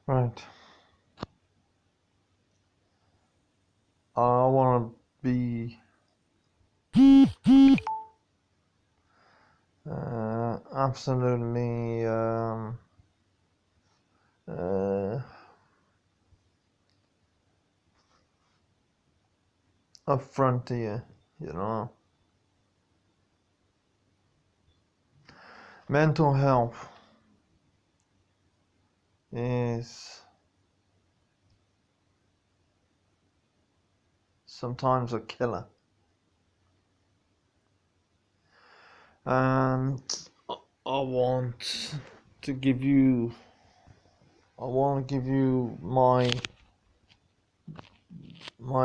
Right. I want to be absolutely uh, upfront to you, you know. Mental health is sometimes a killer. And I want to give you I want to give you my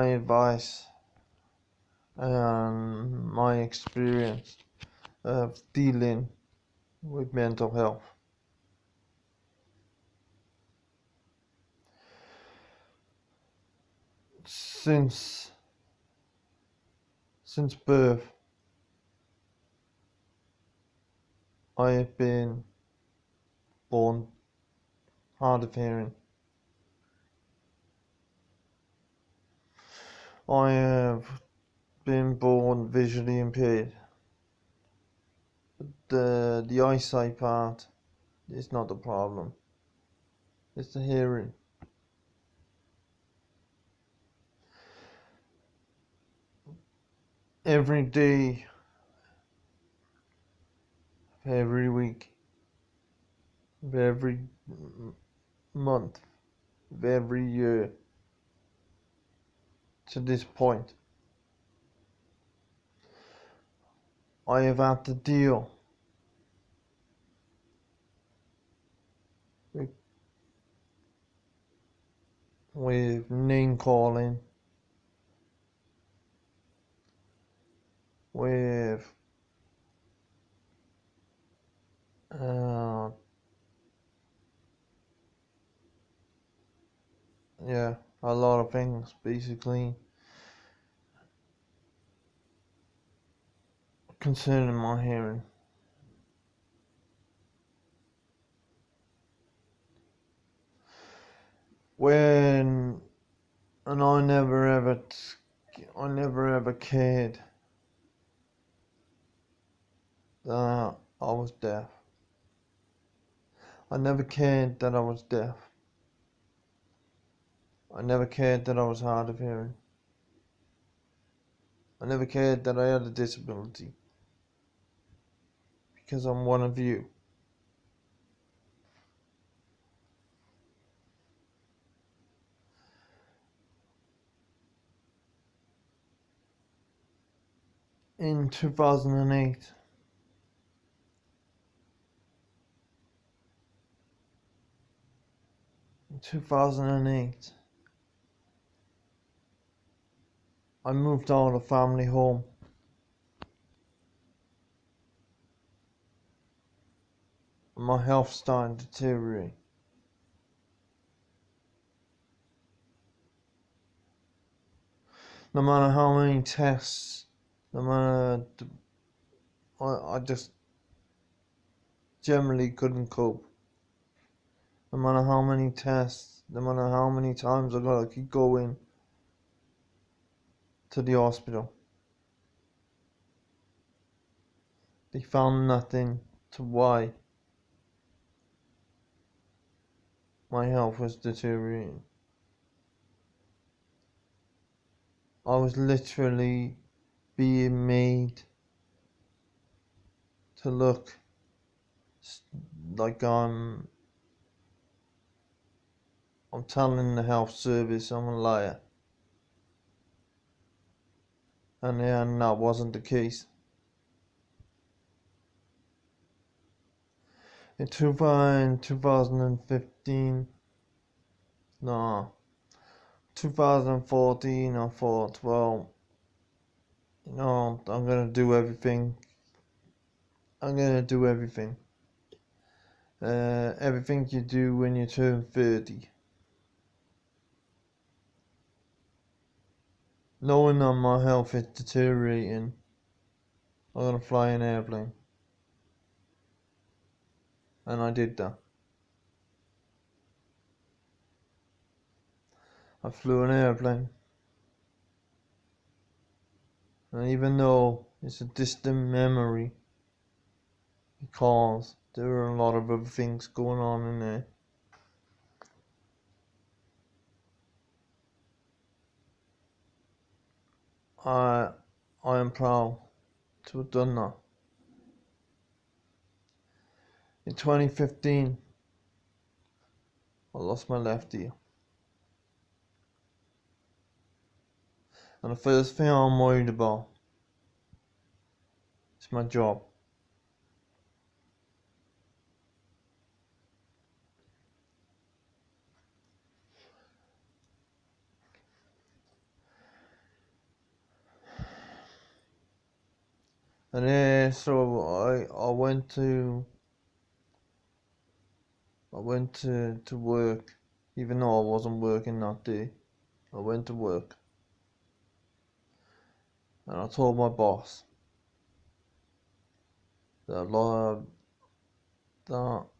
advice and my experience of dealing with mental health. Since birth, I have been born hard of hearing. I have been born visually impaired. The eyesight part is not the problem. It's the hearing. Every day, every week, every month, every year to this point, I have had to deal with, name calling, with uh, yeah, a lot of things basically concerning my hearing. When and I never ever cared that I was deaf. I never cared that I was deaf. I never cared that I was hard of hearing. I never cared that I had a disability because I'm one of you. In 2008, 2008, I moved out of family home. My health started to deteriorate. No matter how many tests, no matter, I just generally couldn't cope. No matter how many tests, no matter how many times I gotta keep going to the hospital, they found nothing to why my health was deteriorating. I was literally being made to look like I'm telling the health service I'm a liar. And that wasn't the case. In 2015, no, 2014, I thought, well, I'm gonna do everything. I'm gonna do everything. Everything you do when you turn 30. Knowing that my health is deteriorating, I'm gonna fly an airplane. And I did that. I flew an airplane. And even though it's a distant memory, because there were a lot of other things going on in there, I am proud to have done that. In 2015, I lost my left ear. And the first thing I'm worried about is my job. And so I went to work, even though I wasn't working that day. I went to work, and I told my boss that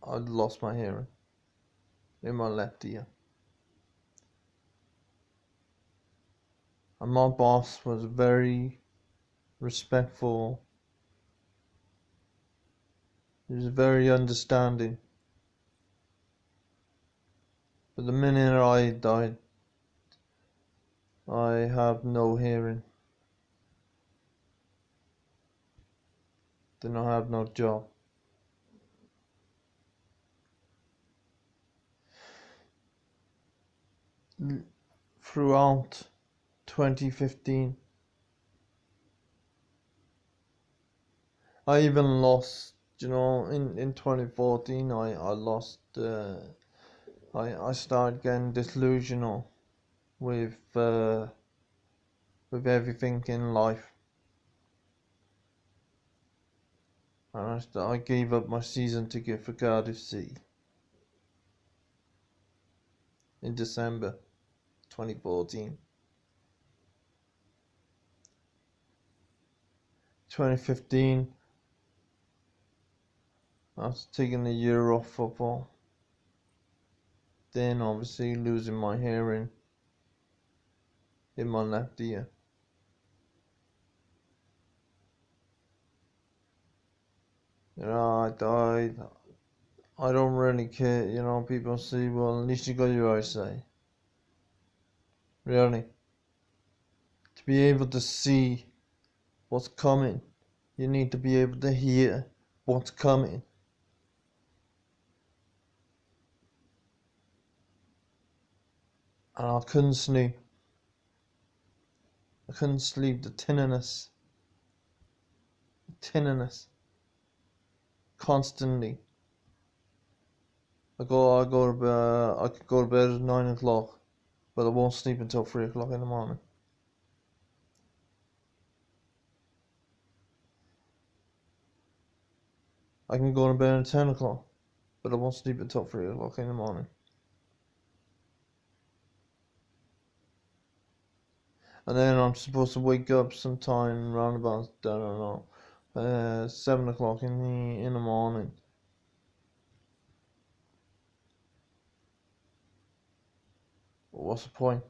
I'd lost my hearing in my left ear. And my boss was very respectful. He was very understanding. But the minute I died, I have no hearing. Then I have no job. Throughout 2015, I even lost, in 2014, I lost, I started getting disillusional with everything in life. And I gave up my season ticket for Cardiff City in December 2014. 2015, after taking a year off football, then obviously losing my hearing in my left ear. I don't really care, people say, well, at least you got your eyesight. Really. To be able to see what's coming, you need to be able to hear what's coming. And I couldn't sleep. The tinniness, constantly. I could go to bed at 9 o'clock, but I won't sleep until 3 o'clock in the morning. I can go to bed at 10 o'clock, but I won't sleep until 3 o'clock in the morning. And then I'm supposed to wake up sometime around about, I don't know, 7 o'clock in the morning. What's the point?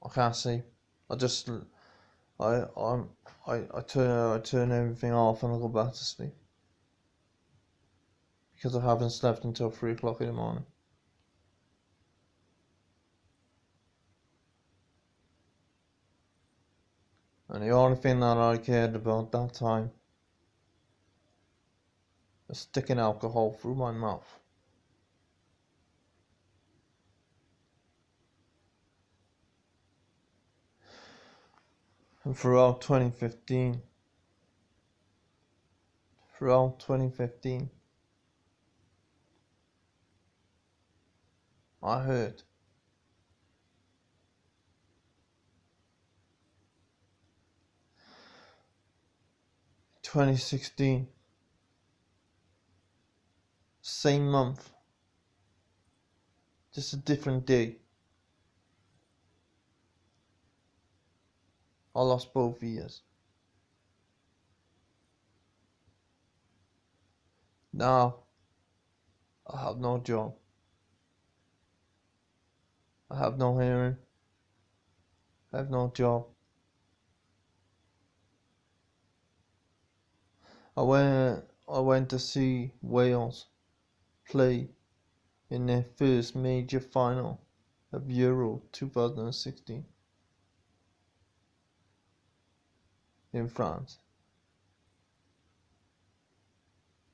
I can't see. I just, I turn everything off and I go back to sleep. Because I haven't slept until 3 o'clock in the morning. And the only thing that I cared about that time was sticking alcohol through my mouth. And throughout 2015, I heard 2016, same month, just a different day, I lost both ears. Now I have no job. I have no hearing. I have no job. I went to see Wales play in their first major final of Euro 2016 in France.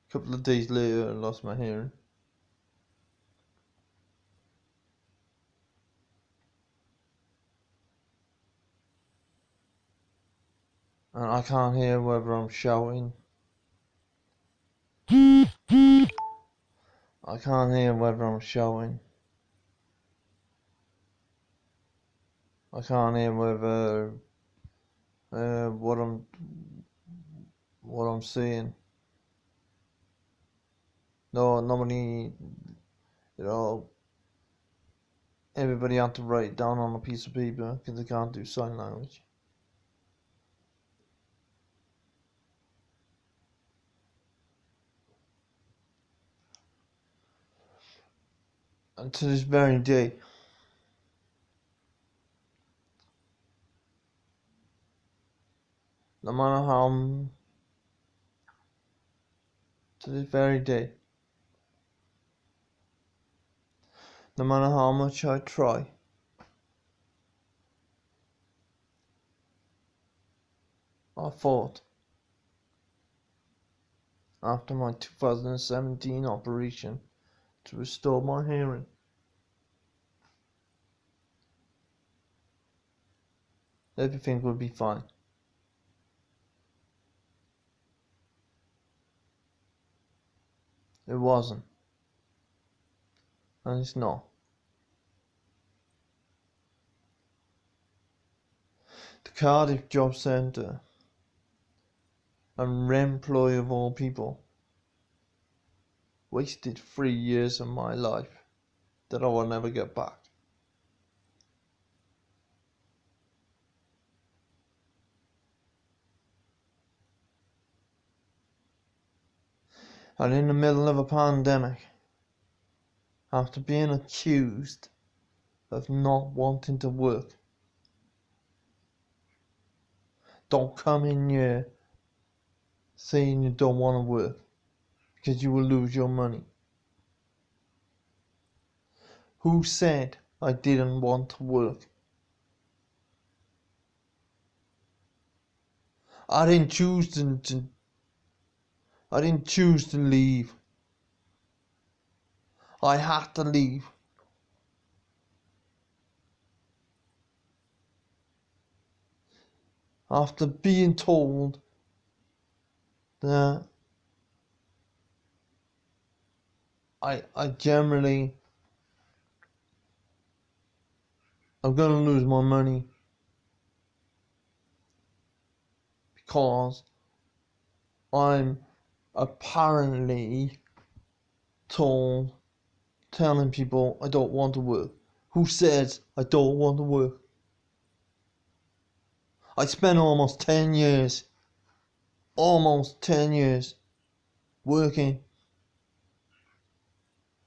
A couple of days later, I lost my hearing. And I can't hear whether I'm shouting. I can't hear whether I'm shouting. I can't hear whether what I'm saying. No, nobody, you know, everybody had to write it down on a piece of paper because they can't do sign language. And to this very day, no matter how, to this very day, no matter how much I try, I fought after my 2017 operation to restore my hearing. Everything would be fine. It wasn't. And it's not. The Cardiff Job Centre, and Remploy of all people, wasted 3 years of my life that I will never get back. And in the middle of a pandemic, after being accused of not wanting to work, don't come in here saying you don't want to work because you will lose your money. Who said I didn't want to work? I didn't choose to leave. I had to leave. After being told that I'm gonna lose my money because I'm apparently telling people I don't want to work. Who says I don't want to work? I spent almost 10 years working.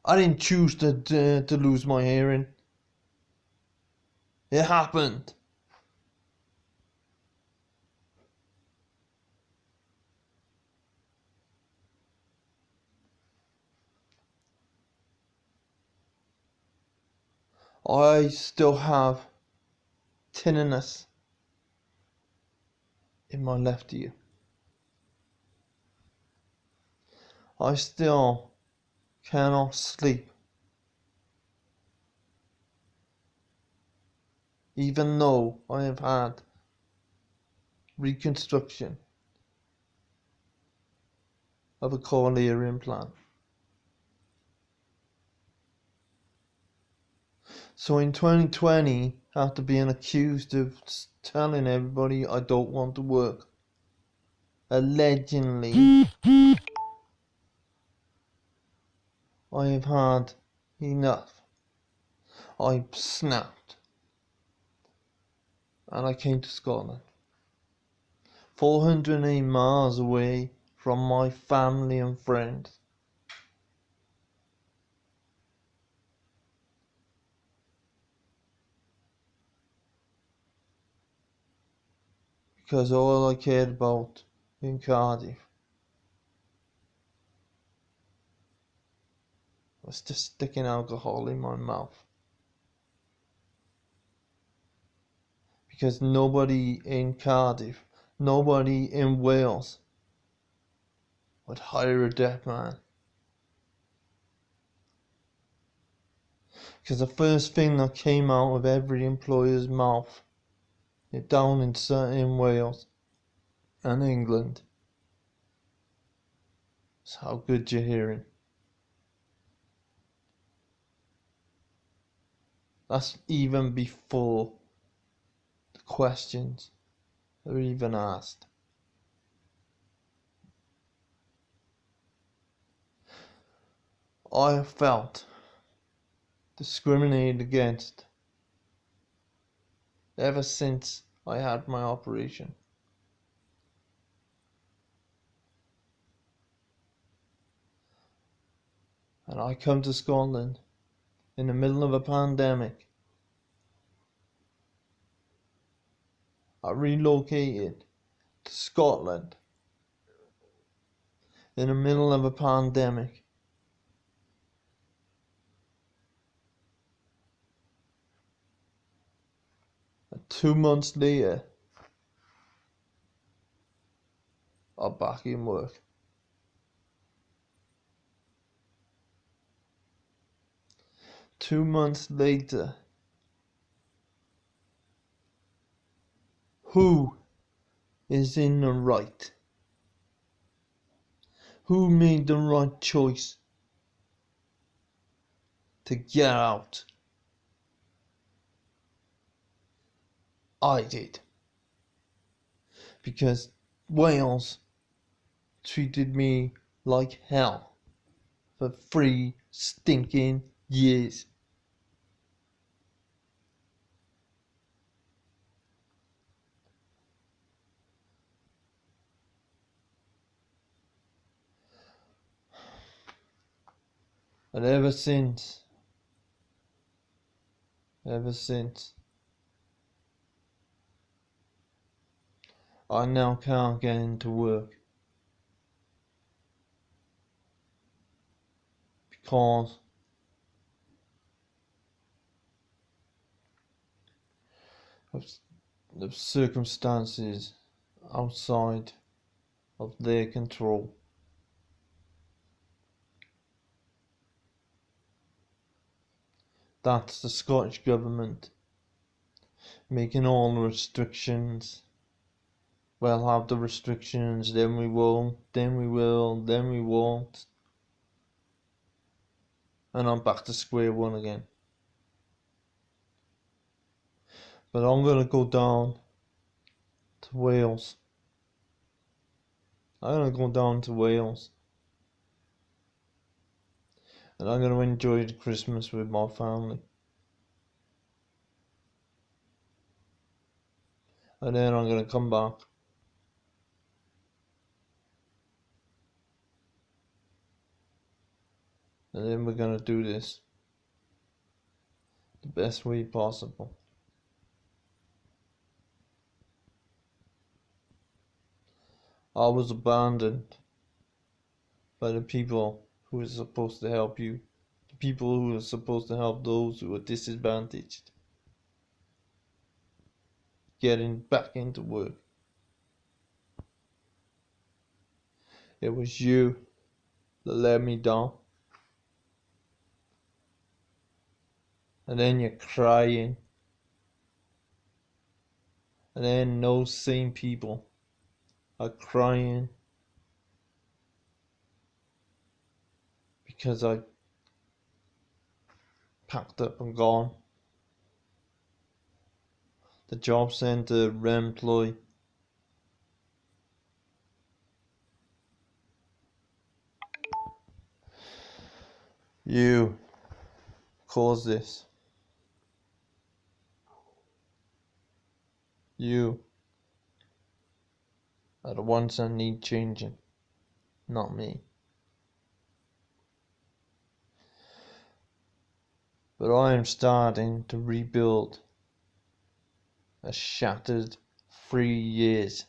I didn't choose to lose my hearing. It happened. I still have tinnitus in my left ear. I still cannot sleep, even though I have had reconstruction of a cochlear implant. So in 2020, after being accused of telling everybody I don't want to work, allegedly, I have had enough. I snapped and I came to Scotland, 408 miles away from my family and friends. because all I cared about in Cardiff was just sticking alcohol in my mouth. Because nobody in Cardiff, nobody in Wales would hire a deaf man. Because the first thing that came out of every employer's mouth down in Wales and England is how good you're hearing. That's even before the questions are even asked. I have felt discriminated against ever since I had my operation. And I come to Scotland in the middle of a pandemic. I relocated to Scotland in the middle of a pandemic. And 2 months later, I'm back in work. Two months later, who is in the right? Who made the right choice to get out? I did. Because Wales treated me like hell for 3 stinking years. And ever since, I now can't get into work because of circumstances outside of their control. That's the Scottish government making all the restrictions. We'll have the restrictions, then we won't, then we will, then we won't. And I'm back to square one again. But I'm gonna go down to Wales. I'm gonna go down to Wales. And I'm gonna enjoy the Christmas with my family. And then I'm gonna come back. And then we're gonna do this the best way possible. I was abandoned by the people who were supposed to help you. The people who are supposed to help those who are disadvantaged. Getting back into work. It was you that let me down. And then you're crying. And then those same people are crying because I packed up and gone. The job centre re-employ. You caused this. You are the ones that need changing, not me. But I am starting to rebuild a shattered 3 years.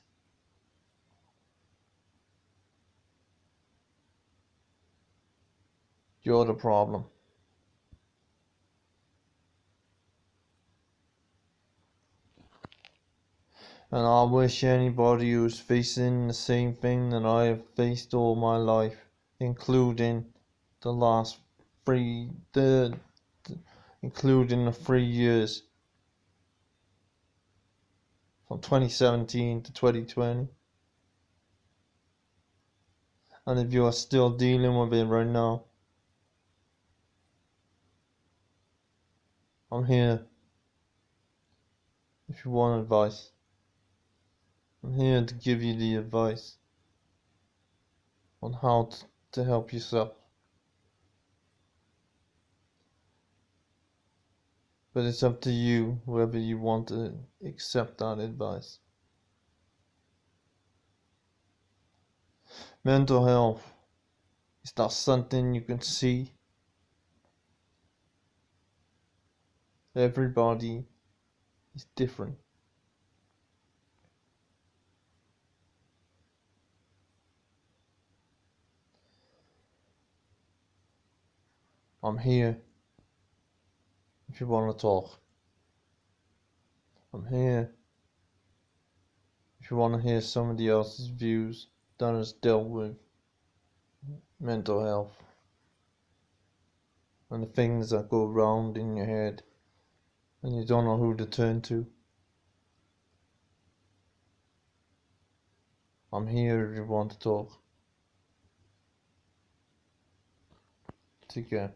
You're the problem. And I wish anybody who's facing the same thing that I have faced all my life, including the last including the 3 years from 2017 to 2020. And if you are still dealing with it right now, I'm here. If you want advice, I'm here to give you the advice on how to help yourself. But it's up to you whether you want to accept that advice. Mental health, is that something you can see? Everybody is different. I'm here if you want to talk. I'm here if you want to hear somebody else's views that has dealt with mental health and the things that go round in your head and you don't know who to turn to. I'm here if you want to talk. Take care.